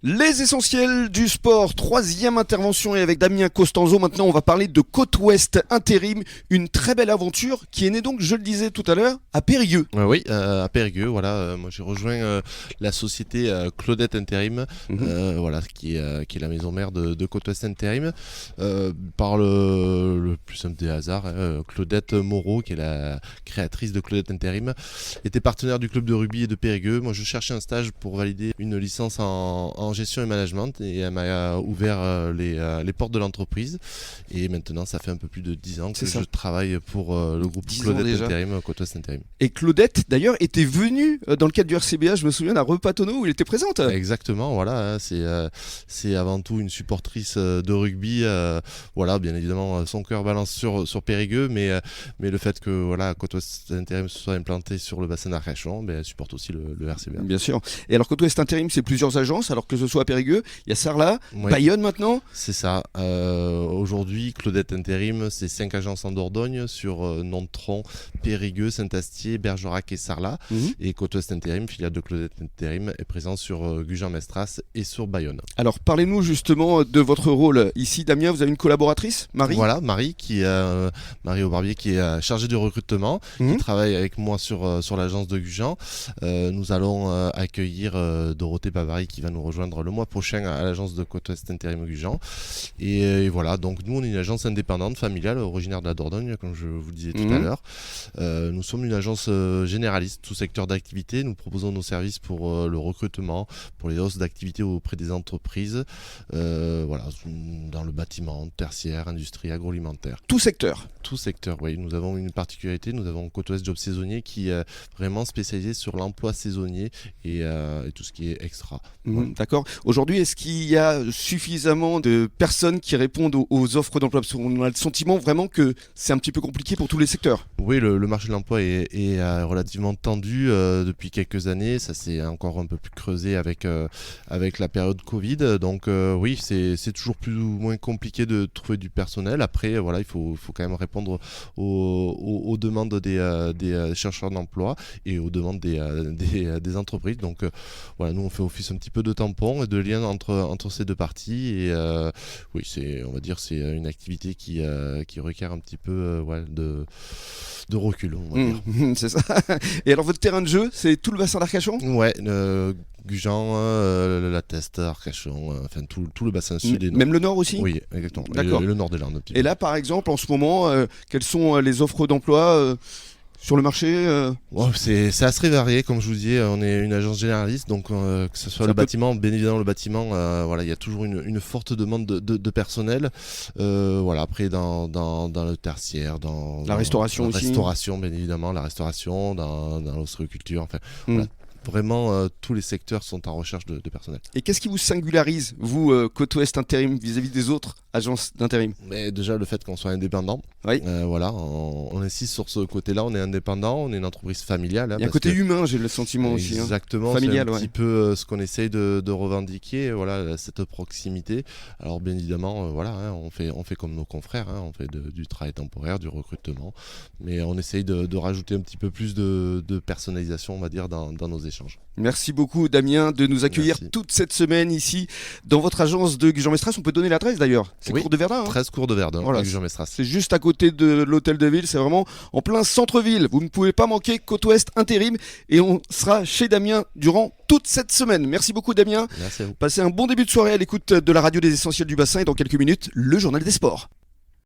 Les essentiels du sport, troisième intervention et avec Damien Costanzo. Maintenant, on va parler de Côte-Ouest Intérim, une très belle aventure qui est née donc, je le disais tout à l'heure, à Périgueux. Oui, à Périgueux, voilà. Moi, j'ai rejoint la société Claudette Intérim, voilà, qui est la maison mère de Côte-Ouest Intérim, par le plus simple des hasards. Claudette Moreau, qui est la créatrice de Claudette Intérim, était partenaire du club de rugby et de Périgueux. Moi, je cherchais un stage pour valider une licence en gestion et management et elle m'a ouvert les portes de l'entreprise et maintenant ça fait un peu plus de 10 ans que je travaille pour le groupe Claudette Intérim, Côte-Ouest Intérim. Et Claudette d'ailleurs était venue dans le cadre du RCBA, je me souviens d'un repas tonneau où il était présente. Exactement, voilà, c'est avant tout une supportrice de rugby, voilà, bien évidemment son cœur balance sur Périgueux, mais le fait que voilà, Côte-Ouest Intérim se soit implanté sur le bassin d'Arcachon, elle supporte aussi le RCBA. Bien sûr. Et alors Côte-Ouest Intérim, c'est plusieurs agences, alors que ce soit à Périgueux, il y a Sarlat, Bayonne maintenant. C'est ça. Aujourd'hui, Claudette Intérim, c'est 5 agences en Dordogne sur Nontron, Périgueux, Saint-Astier, Bergerac et Sarlat. Et Côte-Ouest Intérim, filiale de Claudette Intérim, est présent sur Gujan-Mestras et sur Bayonne. Alors parlez-nous justement de votre rôle ici, Damien. Vous avez une collaboratrice, Marie. Voilà, Marie Marie Aubarbier, qui est chargée de recrutement, qui travaille avec moi sur l'agence de Gujan. Nous allons accueillir Dorothée Bavary qui va nous rejoindre le mois prochain à l'agence de Côte-Ouest Intérim Gujan. Et voilà, donc nous on est une agence indépendante, familiale, originaire de la Dordogne, comme je vous le disais tout à l'heure. Nous sommes une agence généraliste, tout secteur d'activité. Nous proposons nos services pour le recrutement, pour les hausses d'activité auprès des entreprises, voilà, dans le bâtiment, tertiaire, industrie, agroalimentaire. Tout secteur. Tout secteur, oui. Nous avons une particularité, nous avons Côte-Ouest Job Saisonnier qui est vraiment spécialisé sur l'emploi saisonnier et tout ce qui est extra. D'accord. Aujourd'hui, est-ce qu'il y a suffisamment de personnes qui répondent aux offres d'emploi? Parce qu'on a le sentiment vraiment que c'est un petit peu compliqué pour tous les secteurs. Oui, le marché de l'emploi est relativement tendu depuis quelques années. Ça s'est encore un peu plus creusé avec la période Covid. Donc oui, c'est toujours plus ou moins compliqué de trouver du personnel. Après, voilà, il faut quand même répondre aux demandes des chercheurs d'emploi et aux demandes des entreprises. Donc voilà, nous on fait office un petit peu de tampon et de lien entre ces deux parties. Et oui, on va dire c'est une activité qui requiert un petit peu de recul, on va dire. C'est ça. Et alors votre terrain de jeu, c'est tout le bassin d'Arcachon? Ouais, Gujan, la Teste, Arcachon, enfin tout le bassin sud et nord. Même le nord aussi? Oui, exactement. D'accord. Et le nord des Landes. Et là, par exemple, en ce moment, quelles sont les offres d'emploi sur le marché? C'est assez varié, comme je vous disais, on est une agence généraliste, donc que ce soit le bâtiment, bien évidemment le bâtiment, voilà, il y a toujours une forte demande de personnel. Voilà, après dans le tertiaire, dans la restauration aussi. Restauration, bien évidemment, la restauration, dans l'ostréiculture, enfin voilà. Vraiment, tous les secteurs sont en recherche de personnel. Et qu'est-ce qui vous singularise, vous, Côte-Ouest Intérim, vis-à-vis des autres agences d'intérim? Mais déjà, le fait qu'on soit indépendant. Oui. Voilà, on insiste sur ce côté-là. On est indépendant, on est une entreprise familiale. Il y a un côté humain, j'ai le sentiment aussi. Exactement, familial, c'est un petit peu ce qu'on essaye de revendiquer, voilà, cette proximité. Alors, bien évidemment, voilà, on fait comme nos confrères, on fait du travail temporaire, du recrutement, mais on essaye de rajouter un petit peu plus de personnalisation, on va dire, dans nos échanges. Merci beaucoup Damien de nous accueillir toute cette semaine ici dans votre agence de Gujan-Mestras. On peut donner l'adresse d'ailleurs, c'est Cours de Verdun. 13 Cours de Verdun, voilà, Gujan-Mestras. C'est juste à côté de l'hôtel de ville, c'est vraiment en plein centre-ville. Vous ne pouvez pas manquer Côte-Ouest Intérim et on sera chez Damien durant toute cette semaine. Merci beaucoup Damien. Merci à vous. Passez un bon début de soirée à l'écoute de la radio des Essentiels du Bassin et dans quelques minutes, le journal des sports.